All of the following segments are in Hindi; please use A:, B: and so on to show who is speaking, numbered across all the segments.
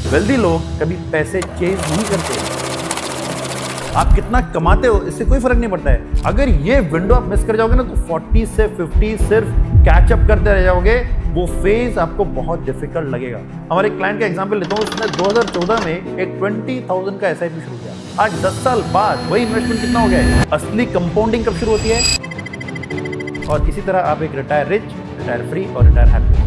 A: वेल्दी लोग कभी पैसे चेज नहीं करते। आप कितना कमाते हो इससे कोई फर्क नहीं पड़ता है। अगर ये विंडो आप मिस कर जाओगे ना तो 40 से 50 सिर्फ कैचअप करते रह जाओगे। वो फेज आपको बहुत डिफिकल्ट लगेगा। हमारे क्लाइंट का एग्जांपल लेता हूँ, उसने 2014 में एक 20,000 का SIP शुरू किया। आज 10 साल बाद वही इन्वेस्टमेंट कितना हो गया है। असली कंपाउंडिंग कब शुरू होती है। और इसी तरह आप एक रिटायर रिच, रिटायर फ्री और रिटायर हैप्पी।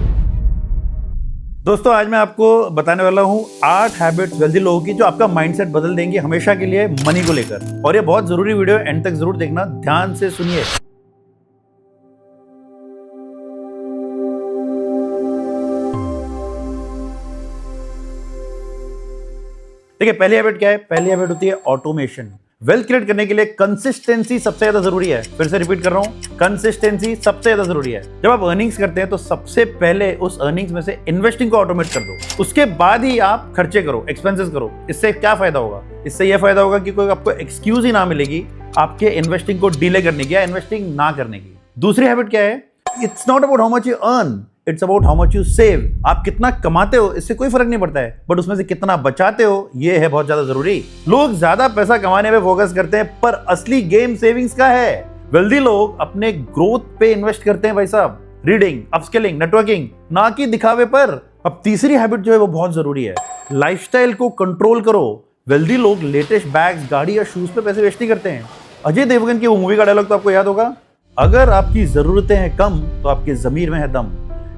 A: दोस्तों आज मैं आपको बताने वाला हूं 8 हैबिट्स वेल्दी लोगों की जो आपका माइंडसेट बदल देंगे हमेशा के लिए मनी को लेकर। और ये बहुत जरूरी वीडियो एंड तक जरूर देखना, ध्यान से सुनिए। देखिए पहली हैबिट क्या है। पहली हैबिट होती है ऑटोमेशन। वेल्थ क्रिएट करने के लिए कंसिस्टेंसी सबसे ज्यादा जरूरी है। फिर से रिपीट कर रहा हूं, कंसिस्टेंसी सबसे ज्यादा जरूरी है। जब आप अर्निंग्स करते हैं तो सबसे पहले उस अर्निंग्स में से इन्वेस्टिंग को ऑटोमेट कर दो, उसके बाद ही आप खर्चे करो, एक्सपेंसेस करो। इससे क्या फायदा होगा? इससे यह फायदा होगा कि कोई आपको एक्सक्यूज ही ना मिलेगी आपके इन्वेस्टिंग को डिले करने की या इन्वेस्टिंग ना करने की। दूसरी हैबिट क्या है? It's not about how much you earn, it's about how much you save. आप कितना कमाते हो इससे कोई फर्क नहीं पड़ता है, बट उसमें से कितना बचाते हो ये है बहुत ज्यादा जरूरी। लोग ज्यादा पैसा कमाने पे फोकस करते हैं पर असली गेम सेविंग्स का है। वेल्दी लोग अपने ग्रोथ पे इन्वेस्ट करते हैं भाई साहब, रीडिंग, अपस्किलिंग, नेटवर्किंग, ना कि दिखावे पर। अब तीसरी हैबिट जो है वो बहुत जरूरी है, लाइफस्टाइल को कंट्रोल करो। वेल्दी लोग लेटेस्ट बैग्स, गाड़ी या शूज पे पैसे वेस्ट नहीं करते हैं। अजय देवगन की वो मूवी का डायलॉग तो आपको याद होगा, अगर आपकी जरूरतें हैं कम तो आपकी जमीर में है दम।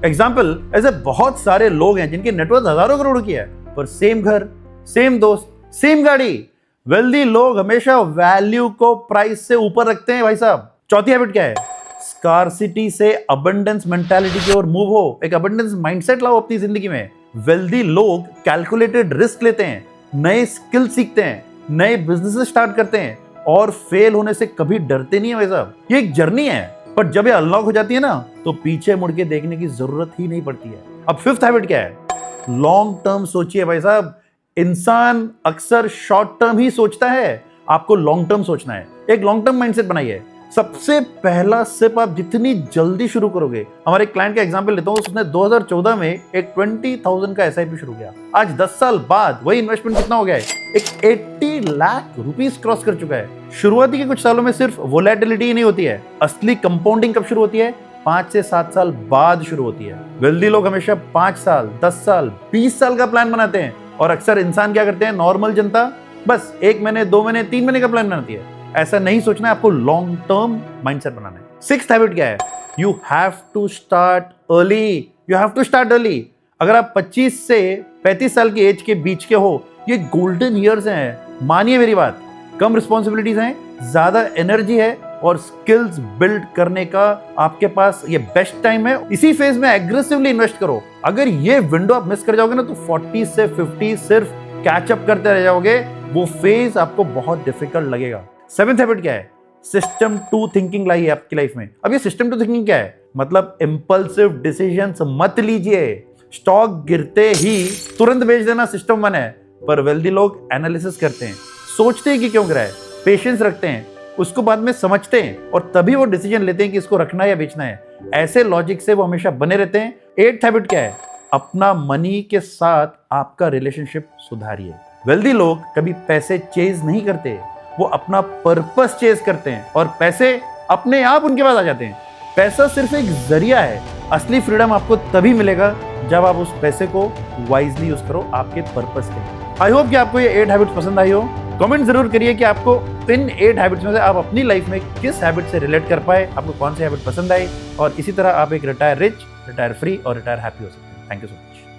A: एग्जाम्पल, ऐसे बहुत सारे लोग हैं जिनकी नेटवर्थ हजारों करोड़ की है पर सेम घर, सेम दोस्त, सेम गाड़ी। वेल्दी लोग हमेशा वैल्यू को प्राइस से ऊपर रखते हैं भाई साहब। चौथी हैबिट क्या है? स्कार्सिटी से अबंडेंस मेंटालिटी की ओर मूव हो। एक अबंडेंस माइंडसेट लाओ अपनी जिंदगी में। वेल्दी लोग कैलकुलेटेड रिस्क लेते हैं, नए स्किल सीखते हैं, नए बिजनेस स्टार्ट करते हैं और फेल होने से कभी डरते नहीं है भाई साहब। ये एक जर्नी है, पर जब ये अनलॉक हो जाती है ना तो पीछे मुड़ के देखने की जरूरत ही नहीं पड़ती है। अब फिफ्थ हैबिट क्या है? लॉन्ग टर्म सोचिए भाई साहब। इंसान अक्सर शॉर्ट टर्म ही सोचता है, आपको लॉन्ग टर्म सोचना है। एक लॉन्ग टर्म माइंडसेट बनाइए। सबसे पहला स्टेप आप जितनी जल्दी शुरू करोगे। हमारे क्लाइंट का एग्जांपल लेता हूं, उसने 2014 में एक 20,000 का SIP शुरू किया। आज 10 साल बाद वही इन्वेस्टमेंट कितना हो गया है? एक 80 लाख रुपीस क्रॉस कर चुका है। शुरुआती के कुछ सालों में सिर्फ वोलेटिलिटी ही नहीं होती है, असली कंपाउंडिंग कब शुरू होती है? 5 से 7 साल बाद शुरू होती है। वेल्दी लोग हमेशा 5 साल, 10 साल, 20 साल का प्लान बनाते हैं और अक्सर इंसान क्या करते हैं, नॉर्मल जनता बस 1 महीने, 2 महीने, 3 महीने का प्लान बनाती है। ऐसा नहीं सोचना है, आपको लॉन्ग टर्म माइंडसेट बनाना है। सिक्स्थ हैबिट क्या है? You have to start early. You have to start early. अगर आप 25 से 35 साल की एज के बीच के हो, ये गोल्डन ईयर्स हैं। मानिए मेरी बात, कम रिस्पॉन्सिबिलिटीज हैं, ज्यादा एनर्जी है और स्किल्स बिल्ड करने का आपके पास ये बेस्ट टाइम है। इसी फेज में एग्रेसिवली इन्वेस्ट करो। अगर ये विंडो आप मिस कर जाओगे ना तो 40 से 50 सिर्फ कैचअप करते रह जाओगे। वो फेज आपको बहुत डिफिकल्ट लगेगा। सेवेंथ हैबिट क्या है? सिस्टम 2 थिंकिंग लाई है आपकी लाइफ में। अब ये सिस्टम 2 थिंकिंग क्या है? मतलब इंपल्सिव डिसीजंस मत लीजिए। स्टॉक गिरते ही तुरंत बेच देना सिस्टम 1 है, पर वेल्दी लोग एनालिसिस करते हैं, सोचते हैं कि क्यों गिरा है, पेशेंस रखते हैं, उसको बाद में समझते हैं और तभी वो डिसीजन लेते हैं कि इसको रखना है या बेचना है। ऐसे लॉजिक से वो हमेशा बने रहते हैं। 8th हैबिट क्या है? अपना मनी के साथ आपका रिलेशनशिप सुधारिए। वेल्दी लोग कभी पैसे चेज नहीं करते, वो अपना पर्पस चेज करते हैं और पैसे अपने आप उनके पास आ जाते हैं। पैसा सिर्फ एक जरिया है। असली फ्रीडम आपको तभी मिलेगा जब आप उस पैसे को वाइजली यूज करो आपके पर्पस के लिए। आई होप कि आपको ये 8 हैबिट्स पसंद आई हो। कमेंट जरूर करिए कि आपको इन 8 हैबिट्स में से आप अपनी लाइफ में किस हैबिट से रिलेट कर पाए, आपको कौन सी हैबिट पसंद आई। और इसी तरह आप एक रिटायर रिच, रिटायर फ्री और रिटायर हैप्पी हो सकते हैं। Thank you so much.